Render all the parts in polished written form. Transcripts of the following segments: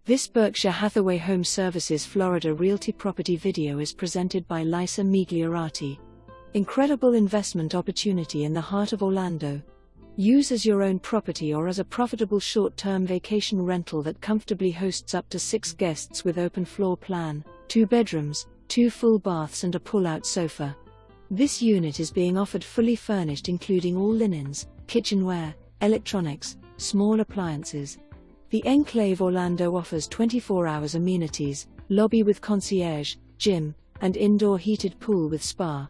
This Berkshire Hathaway HomeServices Florida Realty property video is presented by Lisa Migliorati. Incredible investment opportunity in the heart of Orlando. Use as your own property or as a profitable short-term vacation rental that comfortably hosts up to 6 guests with open floor plan, 2 bedrooms, 2 full baths and a pull-out sofa. This unit is being offered fully furnished, including all linens, kitchenware, electronics, small appliances. The Enclave Orlando offers 24 hours amenities, lobby with concierge, gym, and indoor heated pool with spa.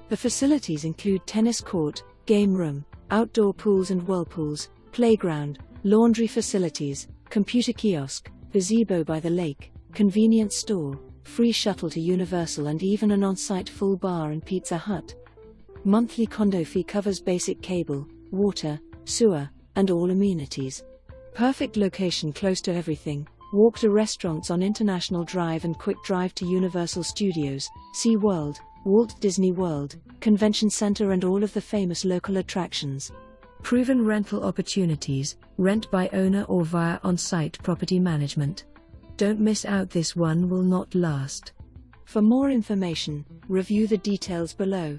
The facilities include tennis court, game room, outdoor pools and whirlpools, playground, laundry facilities, computer kiosk, gazebo by the lake, convenience store, free shuttle to Universal and even an on-site full bar and Pizza Hut. Monthly condo fee covers basic cable, water, sewer, and all amenities. Perfect location close to everything, walk to restaurants on International Drive and quick drive to Universal Studios, SeaWorld, Walt Disney World, Convention Center and all of the famous local attractions. Proven rental opportunities, rent by owner or via on-site property management. Don't miss out, this one will not last. For more information, review the details below.